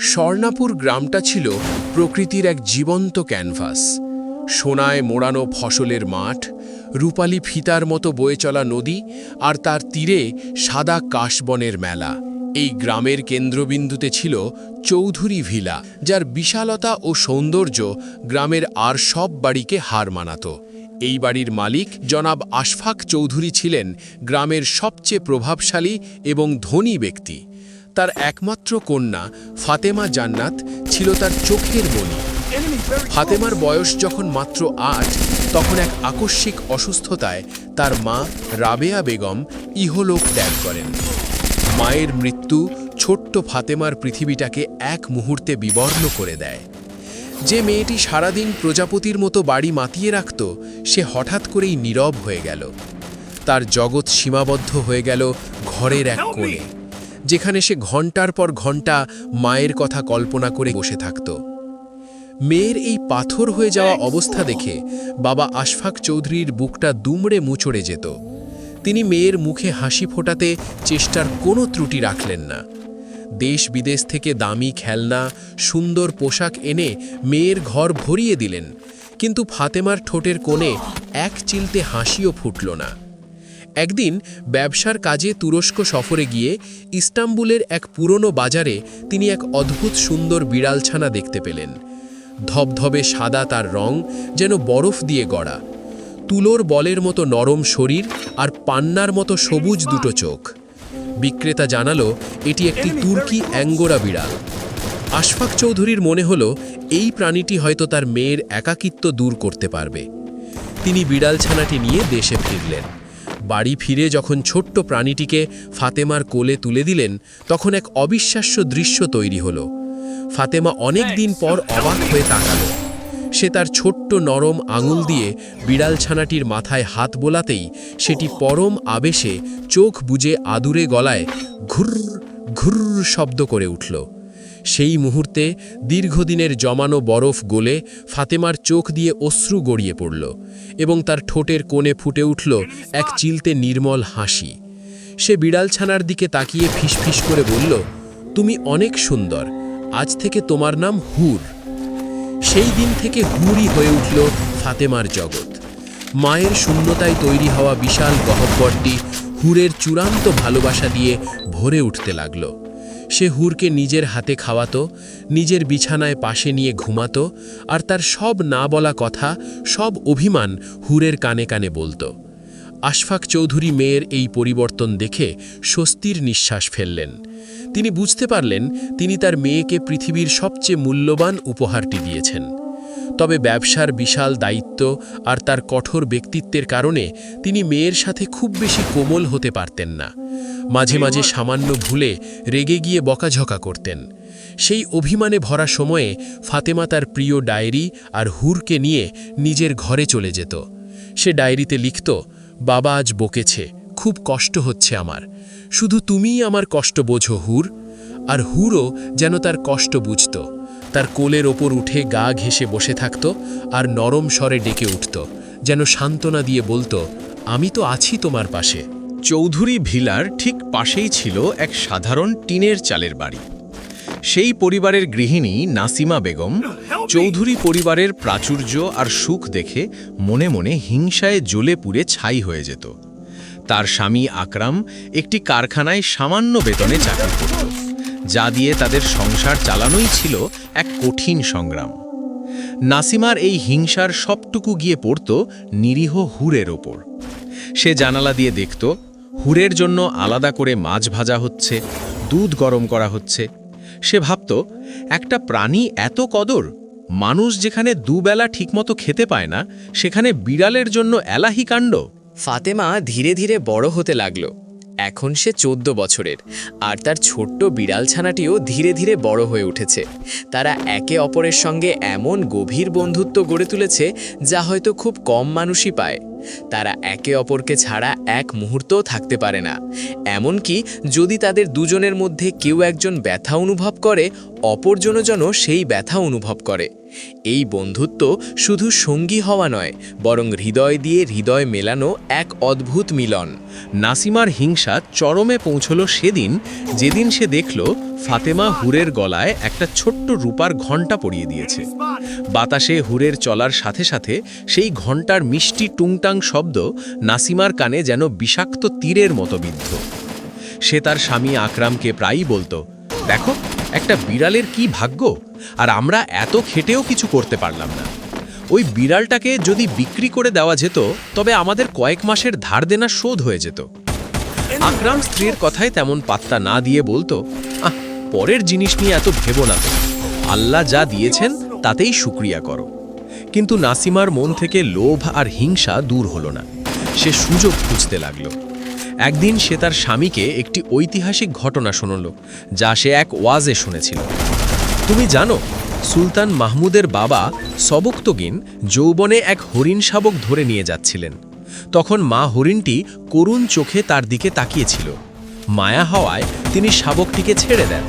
স্বর্ণাপুর গ্রামটা ছিল প্রকৃতির এক জীবন্ত ক্যানভাস। সোনায় মোড়ানো ফসলের মাঠ, রূপালী ফিতার মতো বয়ে চলা নদী আর তার তীরে সাদা কাশবনের মেলা। এই গ্রামের কেন্দ্রবিন্দুতে ছিল চৌধুরী ভিলা, যার বিশালতা ও সৌন্দর্য গ্রামের আর সব বাড়িকে হার মানাত। এই বাড়ির মালিক জনাব আশফাক চৌধুরী ছিলেন গ্রামের সবচেয়ে প্রভাবশালী এবং ধনী ব্যক্তি। তার একমাত্র কন্যা ফাতেমা জান্নাত ছিল তার চোখের মণি। ফাতেমার বয়স যখন মাত্র ৮, তখন এক আকস্মিক অসুস্থতায় তার মা রাবেয়া বেগম ইহলোক ত্যাগ করেন। মায়ের মৃত্যু ছোট্ট ফাতেমার পৃথিবীটাকে এক মুহূর্তে বিবর্ণ করে দেয়। যে মেয়েটি সারাদিন প্রজাপতির মতো বাড়ি মাতিয়ে রাখত, সে হঠাৎ করেই নীরব হয়ে গেল। তার জগৎ সীমাবদ্ধ হয়ে গেল ঘরের এক কোণে, যেখানে সে ঘন্টার পর ঘন্টা মায়ের কথা কল্পনা করে বসে থাকত। মেয়ের এই পাথর হয়ে যাওয়া অবস্থা দেখে বাবা আশফাক চৌধুরীর বুকটা দুমড়ে মুচড়ে যেত। তিনি মেয়ের মুখে হাসি ফোটাতে চেষ্টার কোনো ত্রুটি রাখলেন না। দেশ বিদেশ থেকে দামি খেলনা, সুন্দর পোশাক এনে মেয়ের ঘর ভরিয়ে দিলেন, কিন্তু ফাতেমার ঠোঁটের কোণে এক চিলতে হাসিও ফুটল না। একদিন ব্যবসার কাজে তুরস্ক সফরে গিয়ে ইস্তাম্বুলের এক পুরনো বাজারে তিনি এক অদ্ভুত সুন্দর বিড়ালছানা দেখতে পেলেন। ধবধবে সাদা তার রং, যেন বরফ দিয়ে গড়া, তুলোর বলের মতো নরম শরীর আর পান্নার মতো সবুজ দুটো চোখ। বিক্রেতা জানালো এটি একটি তুর্কি অ্যাঙ্গোরা বিড়াল। আশফাক চৌধুরীর মনে হলো এই প্রাণীটি হয়তো তার মেয়ের একাকিত্ব দূর করতে পারবে। তিনি বিড়ালছানাটি নিয়ে দেশে ফিরলেন। বাড়ি ফিরে যখন ছোট্ট প্রাণীটিকে ফাতেমার কোলে তুলে দিলেন, তখন এক অবিশ্বাস্য দৃশ্য তৈরি হলো। ফাতেমা অনেক দিন পর অবাক হয়ে তাকালো। সে তার ছোট্ট নরম আঙুল দিয়ে বিড়ালছানাটির মাথায় হাত বোলাতেই সেটি পরম আবেশে চোখ বুজে আদুরে গলায় ঘুর ঘুর শব্দ করে উঠল। সেই মুহূর্তে দীর্ঘদিনের জমানো বরফ গলে ফাতেমার চোখ দিয়ে অশ্রু গড়িয়ে পড়ল এবং তার ঠোঁটের কোণে ফুটে উঠল এক চিলতে নির্মল হাসি। সে বিড়ালছানার দিকে তাকিয়ে ফিসফিস করে বলল, তুমি অনেক সুন্দর, আজ থেকে তোমার নাম হুর। সেই দিন থেকে হুরই হয়ে উঠল ফাতেমার জগৎ। মায়ের শূন্যতায় তৈরি হওয়া বিশাল গহ্বরটি হুরের চূড়ান্ত ভালোবাসা দিয়ে ভরে উঠতে লাগল। সে হুরকে নিজের হাতে খাওয়াতো, নিজের বিছানায় পাশে নিয়ে ঘুমাতো, আর তার সব না বলা কথা, সব অভিমান হুরের কানে কানে বলতো। আশফাক চৌধুরী মেয়ের এই পরিবর্তন দেখে স্বস্তির নিঃশ্বাস ফেললেন। তিনি বুঝতে পারলেন তিনি তার মেয়েকে পৃথিবীর সবচেয়ে মূল্যবান উপহারটি দিয়েছেন। তবে ব্যবসার বিশাল দায়িত্ব আর তার কঠোর ব্যক্তিত্বের কারণে তিনি মেয়ের সাথে খুব বেশি কোমল হতে পারতেন না। মাঝে মাঝে সামান্য ভুলে রেগে গিয়ে বকাঝকা করতেন। সেই অভিমানে ভরা সময়ে ফাতেমা তার প্রিয় ডায়েরি আর হুরকে নিয়ে নিজের ঘরে চলে যেত। সে ডায়েরিতে লিখত, বাবা আজ বকেছে, খুব কষ্ট হচ্ছে আমার, শুধু তুমিই আমার কষ্ট বোঝো হুর। আর হুরও যেন তার কষ্ট বুঝত। তার কোলের ওপর উঠে গা ঘেঁষে বসে থাকত আর নরম স্বরে ডেকে উঠত, যেন সান্ত্বনা দিয়ে বলতো, আমি তো আছি তোমার পাশে। চৌধুরী ভিলার ঠিক পাশেই ছিল এক সাধারণ টিনের চালের বাড়ি। সেই পরিবারের গৃহিণী নাসিমা বেগম চৌধুরী পরিবারের প্রাচুর্য আর সুখ দেখে মনে মনে হিংসায় জ্বলে পুড়ে ছাই হয়ে যেত। তার স্বামী আকরাম একটি কারখানায় সামান্য বেতনে চাকরি করত, যা দিয়ে তাদের সংসার চালানোই ছিল এক কঠিন সংগ্রাম। নাসিমার এই হিংসার সবটুকু গিয়ে পড়ত নিরীহ হুরের ওপর। সে জানালা দিয়ে দেখত হুরের জন্য আলাদা করে মাছ ভাজা হচ্ছে, দুধ গরম করা হচ্ছে। সে ভাবত, একটা প্রাণী এত কদর, মানুষ যেখানে দুবেলা ঠিকমতো খেতে পায় না, সেখানে বিড়ালের জন্য এলাহি কাণ্ড। ফাতেমা ধীরে ধীরে বড় হতে লাগলো। এখন সে 14 বছরের, আর তার ছোট্ট বিড়ালছানাটিও ধীরে ধীরে বড় হয়ে উঠেছে। তারা একে অপরের সঙ্গে এমন গভীর বন্ধুত্ব গড়ে তুলেছে যা হয়তো খুব কম মানুষই পায়। তারা একে অপরকে ছাড়া এক মুহূর্তও থাকতে পারে না। এমনকি যদি তাদের দুজনের মধ্যে কেউ একজন ব্যথা অনুভব করে, অপরজনও যেন সেই ব্যথা অনুভব করে। এই বন্ধুত্ব শুধু সঙ্গী হওয়া নয়, বরং হৃদয় দিয়ে হৃদয় মেলানো এক অদ্ভুত মিলন। নাসিমার হিংসা চরমে পৌঁছল সেদিন, যেদিন সে দেখল ফাতেমা হুরের গলায় একটা ছোট্ট রূপার ঘণ্টা পরিয়ে দিয়েছে। বাতাসে হুরের চলার সাথে সাথে সেই ঘণ্টার মিষ্টি টুংটাং শব্দ নাসিমার কানে যেন বিষাক্ত তীরের মতো বিদ্ধ। সে তার স্বামী আকরামকে প্রায়ই বলতো, দেখো একটা বিড়ালের কি ভাগ্য, আর আমরা এত খেটেও কিছু করতে পারলাম না। ওই বিড়ালটাকে যদি বিক্রি করে দেওয়া যেত, তবে আমাদের কয়েক মাসের ধার দেনা শোধ হয়ে যেত। আকরাম স্ত্রীর কথায় তেমন পাত্তা না দিয়ে বলতো, পরের জিনিস নিয়ে এত ভেবো না তো, আল্লাহ যা দিয়েছেন তাতেই শুকরিয়া করো। কিন্তু নাসিমার মন থেকে লোভ আর হিংসা দূর হলো না। সে সুযোগ খুঁজতে লাগলো। একদিন সে তার স্বামীকে একটি ঐতিহাসিক ঘটনা শোনাল, যা সে এক ওয়াজে শুনেছিল। তুমি জানো, সুলতান মাহমুদের বাবা সবুক্তগিন যৌবনে এক হরিণ শাবক ধরে নিয়ে যাচ্ছিলেন। তখন মা হরিণটি করুণ চোখে তার দিকে তাকিয়েছিল। মায়া হওয়ায় তিনি শাবকটিকে ছেড়ে দেন।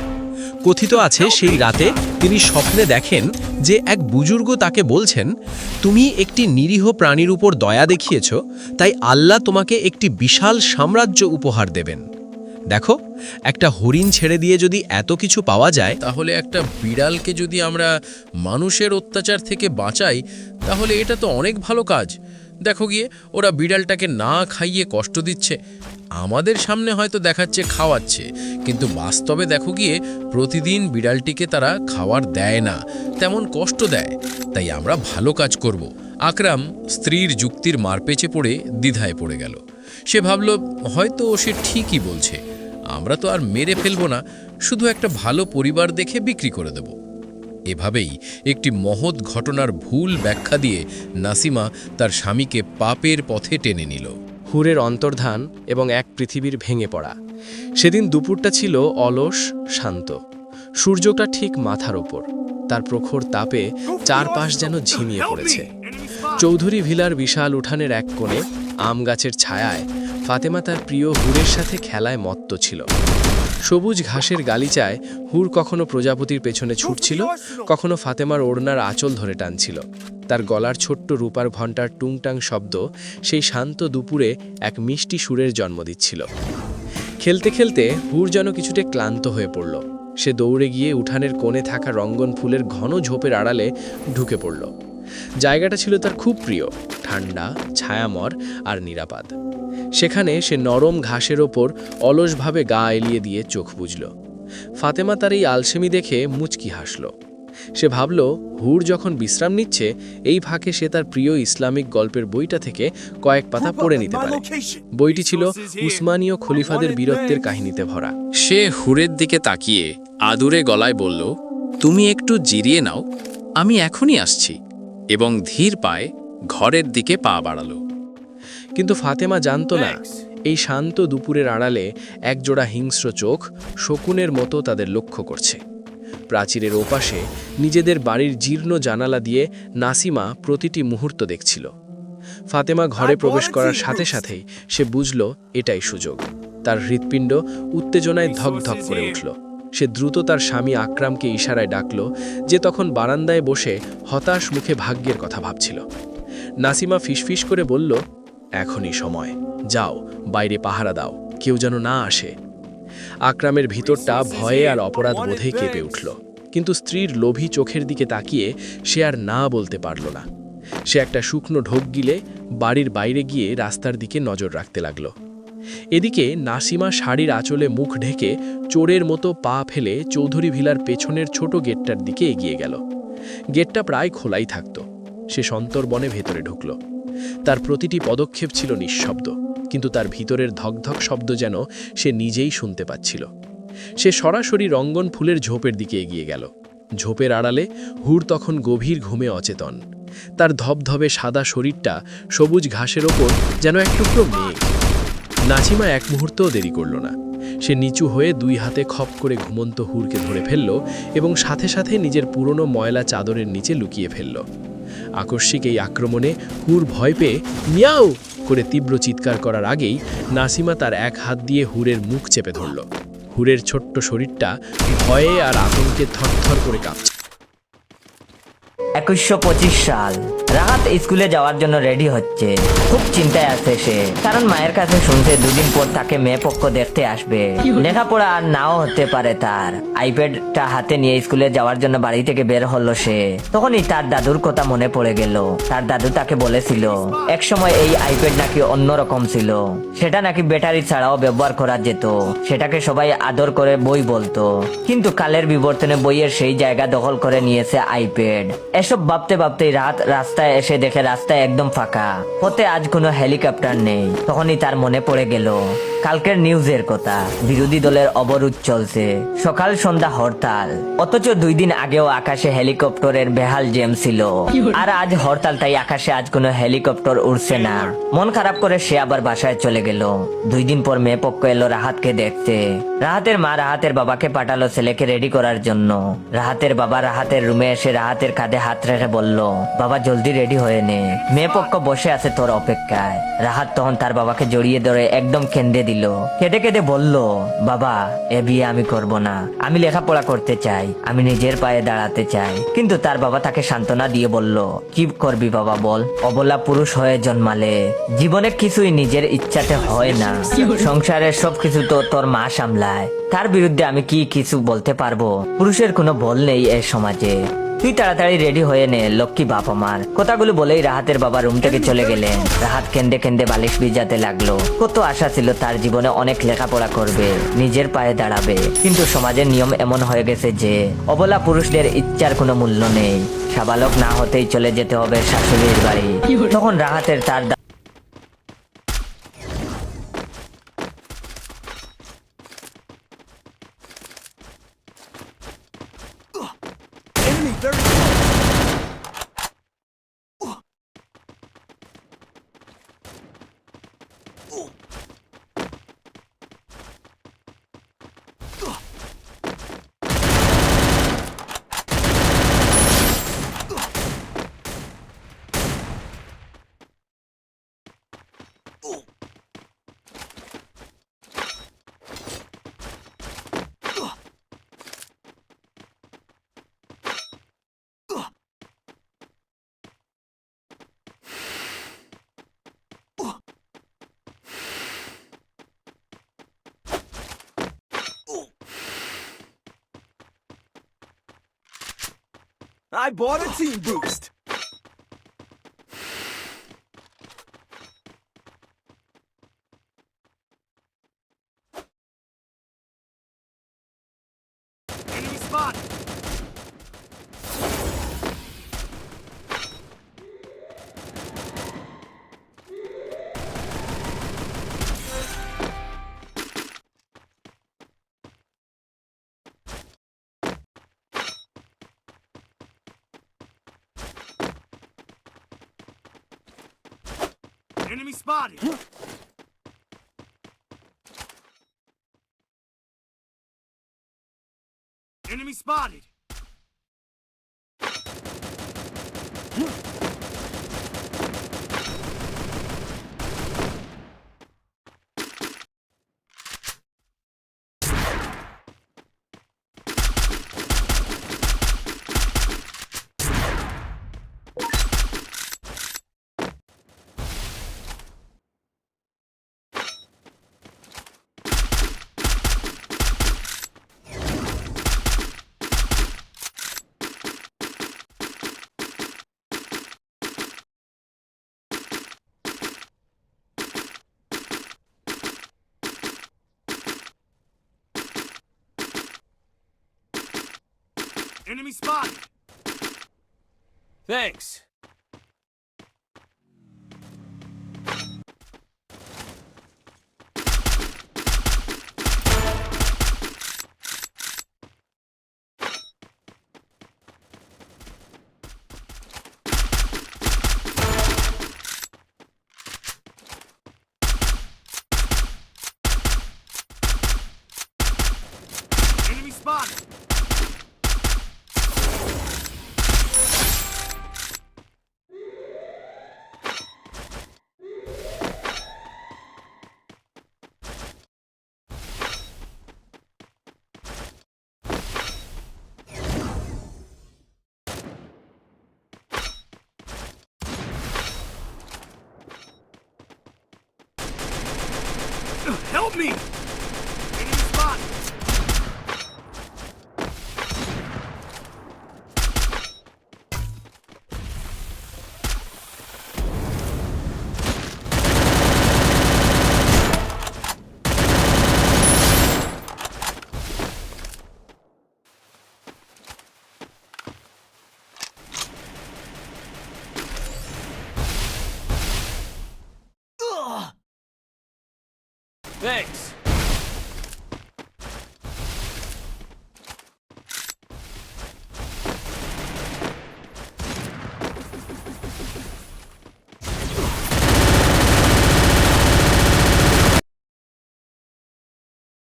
কথিত আছে সেই রাতে তিনি স্বপ্নে দেখেন যে এক বুজুর্গ তাকে বলছেন, তুমি একটি নিরীহ প্রাণীর উপর দয়া দেখিয়েছ, তাই আল্লাহ তোমাকে একটি বিশাল সাম্রাজ্য উপহার দেবেন। দেখো, একটা হরিণ ছেড়ে দিয়ে যদি এত কিছু পাওয়া যায়, তাহলে একটা বিড়ালকে যদি আমরা মানুষের অত্যাচার থেকে বাঁচাই, তাহলে এটা তো অনেক ভালো কাজ। দেখো গিয়ে ওরা বিড়ালটাকে না খাইয়ে কষ্ট দিচ্ছে, আমাদের সামনে হয়তো দেখাচ্ছে খাওয়াচ্ছে, কিন্তু বাস্তবে দেখো গিয়ে প্রতিদিন বিড়ালটিকে তারা খাবার দেয় না, তেমন কষ্ট দেয়। তাই আমরা ভালো কাজ করব। আকরাম স্ত্রীর যুক্তির মারপেচে পড়ে দ্বিধায় পড়ে গেল। সে ভাবল, হয়তো সে ঠিকই বলছে, আমরা তো আর মেরে ফেলবো না, শুধু একটা ভালো পরিবার দেখে বিক্রি করে দেব। এভাবেই একটি মহৎ ঘটনার ভুল ব্যাখ্যা দিয়ে নাসিমা তার স্বামীকে পাপের পথে টেনে নিল। হুরের অন্তর্ধান এবং এক পৃথিবীর ভেঙে পড়া। সেদিন দুপুরটা ছিল অলস, শান্ত। সূর্যটা ঠিক মাথার ওপর, তার প্রখর তাপে চারপাশ যেন ঝিমিয়ে পড়েছে। চৌধুরী ভিলার বিশাল উঠানের এক কোণে আম গাছের ছায়ায় ফাতেমা তার প্রিয় হুরের সাথে খেলায় মত্ত ছিল। সবুজ ঘাসের গালিচায় হুর কখনো প্রজাপতির পেছনে ছুটছিল, কখনো ফাতেমার ওড়নার আঁচল ধরে টানছিল। তার গলার ছোট্ট রূপার ঘণ্টার টুংটাং শব্দ সেই শান্ত দুপুরে এক মিষ্টি সুরের জন্ম দিচ্ছিল। খেলতে খেলতে হুর যেন কিছুটা ক্লান্ত হয়ে পড়ল। সে দৌড়ে গিয়ে উঠানের কোণে থাকা রঙ্গন ফুলের ঘন ঝোপের আড়ালে ঢুকে পড়ল। জায়গাটা ছিল তার খুব প্রিয়, ঠান্ডা, ছায়ামর আর নিরাপদ। সেখানে সে নরম ঘাসের ওপর অলসভাবে গা এলিয়ে দিয়ে চোখ বুজল। ফাতেমা তার এই আলসেমি দেখে মুচকি হাসল। সে ভাবল, হুর যখন বিশ্রাম নিচ্ছে, এই ফাঁকে সে তার প্রিয় ইসলামিক গল্পের বইটা থেকে কয়েক পাতা পড়ে নিতে পারে। বইটি ছিল উসমানীয় খলিফাদের বীরত্বের কাহিনীতে ভরা। সে হুরের দিকে তাকিয়ে আদুরে গলায় বলল, তুমি একটু জিরিয়ে নাও, আমি এখনই আসছি, এবং ধীর পায়ে ঘরের দিকে পা বাড়ালো। কিন্তু ফাতেমা জানত না, এই শান্ত দুপুরের আড়ালে একজোড়া হিংস্র চোখ শকুনের মতো তাদের লক্ষ্য করছে। প্রাচীরের ওপাশে নিজেদের বাড়ির জীর্ণ জানালা দিয়ে নাসিমা প্রতিটি মুহূর্ত দেখছিল। ফাতেমা ঘরে প্রবেশ করার সাথে সাথেই সে বুঝল এটাই সুযোগ। তার হৃৎপিণ্ড উত্তেজনায় ধক ধক করে উঠল। সে দ্রুত তার স্বামী আকরামকে ইশারায় ডাকল, যে তখন বারান্দায় বসে হতাশ মুখে ভাগ্যের কথা ভাবছিল। নাসিমা ফিসফিস করে বলল, এখনই সময়, যাও বাইরে পাহারা দাও, কেউ যেন না আসে। আকরামের ভিতরটা ভয়ে আর অপরাধ বোধে কেঁপে উঠল, কিন্তু স্ত্রীর লোভী চোখের দিকে তাকিয়ে সে আর না বলতে পারল না। সে একটা শুকনো ঢোক গিলে বাড়ির বাইরে গিয়ে রাস্তার দিকে নজর রাখতে লাগল। এদিকে নাসিমা শাড়ির আঁচলে মুখ ঢেকে চোরের মতো পা ফেলে চৌধুরী ভিলার পেছনের ছোট গেটটার দিকে এগিয়ে গেল। গেটটা প্রায় খোলাই থাকত। সে সন্তর্বনে ভেতরে ঢুকল। তার প্রতিটি পদক্ষেপ ছিল নিঃশব্দ, কিন্তু তার ভিতরের ধকধক শব্দ যেন সে নিজেই শুনতে পাচ্ছিল। সে সরাসরি রঙ্গন ফুলের ঝোপের দিকে এগিয়ে গেল। ঝোপের আড়ালে হুর তখন গভীর ঘুমে অচেতন। তার ধবধবে সাদা শরীরটা সবুজ ঘাসের ওপর যেন এক টুকরো মেঘ। নাসিমা এক মুহূর্তও দেরি করল না। সে নিচু হয়ে দুই হাতে খপ করে ঘুমন্ত হুরকে ধরে ফেলল এবং সাথে সাথে নিজের পুরনো ময়লা চাদরের নিচে লুকিয়ে ফেলল। আকস্মিক এই আক্রমণে হুর ভয় পেয়ে মিয়াও করে তীব্র চিৎকার করার আগেই নাসিমা তার এক হাত দিয়ে হুরের মুখ চেপে ধরল। হুরের ছোট্ট শরীরটা ভয়ে আর আতঙ্কে থরথর করে কাঁপছে। 2125 সাল। রাহাত স্কুলে যাওয়ার জন্য রেডি হচ্ছে। খুব চিন্তায় আছে সে, কারণ মায়ের কাছে শুনছে দুদিন পর তাকে মেয়ে পক্ষ দেখতে আসবে। লেখাপড়া আর নাও হতে পারে তার। আইপ্যাডটা হাতে নিয়ে স্কুলে যাওয়ার জন্য বাড়ি থেকে বের হলো সে। তখনই তার দাদুর কথা মনে পড়ে গেল। তার দাদু তাকে বলেছিল একসময় এই আইপ্যাড নাকি অন্যরকম ছিল, সেটা নাকি ব্যাটারি ছাড়াও ব্যবহার করা যেত, সেটাকে সবাই আদর করে বই বলতো। কিন্তু কালের বিবর্তনে বইয়ের সেই জায়গা দখল করে নিয়েছে আইপ্যাড। এসব ভাবতে ভাবতেই রাত রাস্তায় এসে দেখে রাস্তায় একদম ফাঁকা, পথে আজ কোনো হেলিকপ্টার নেই। তখনই তার মনে পড়ে গেল কালকের নিউজের কথা। বিরোধী দলের অবরোধ চলছে, সকাল সন্ধ্যা হরতাল, অথচ 2 দিন আগেও আকাশে হেলিকপ্টারের বেহাল জ্যাম ছিল। আর আজ হরতাল, তাই আকাশে আজ কোনো হেলিকপ্টার উড়ছে না। মন খারাপ করে সে আবার বাসায় চলে গেল। 2 দিন পর মেয়ে পক্ষ এলো রাহাতকে দেখতে। রাহাতের মা রাহাতের বাবাকে পাঠালো ছেলেকে রেডি করার জন্য। রাহাতের বাবা রাহাতের রুমে এসে রাহাতের কাঁধে হাত রেখে বলল, বাবা জলদি রেডি হয়ে নে, মেয়ে পক্ষ বসে আছে তোর অপেক্ষায়। রাহাত তখন তার বাবাকে জড়িয়ে ধরে একদম কেঁদে দিল। কেঁদে কেঁদে বলল, বাবা এ বিয়ে আমি করব না, আমি লেখাপড়া করতে চাই, আমি নিজের পায়ে দাঁড়াতে চাই। কিন্তু তার বাবা তাকে সান্ত্বনা দিয়ে বলল, কি করবি বাবা বল, অবলা পুরুষ হয়ে জন্মালে জীবনে কিছুই নিজের ইচ্ছাতে হয় না, সংসারের সবকিছু তো তোর মা সামলায়, তার বিরুদ্ধে আমি কি কিছু বলতে পারবো? পুরুষের কোনো বল নেই এই সমাজে, তুই তাড়াতাড়ি রেডি হয়ে নে, লক্ষ্মী বাপ আমার। কথাগুলো বলেই রাহাতের বাবা রুম থেকে চলে গেলেন। রাহাত কেন্দে কেন্দে বালিশ ভিজাতে লাগলো। কত আশা ছিল তার জীবনে অনেক লেখাপড়া করবে, নিজের পায়ে দাঁড়াবে, কিন্তু সমাজের নিয়ম এমন হয়ে গেছে যে অবলা পুরুষদের ইচ্ছার কোনো মূল্য নেই। সাবালক না হতেই চলে যেতে হবে শাশুড়ির বাড়ি। তখন রাহাতের তার I bought a team boost. Enemy spot. Enemy spotted! Enemy spotted! Enemy spotted! Thanks. Enemy spotted! Help me! Enemy spotted! Thanks.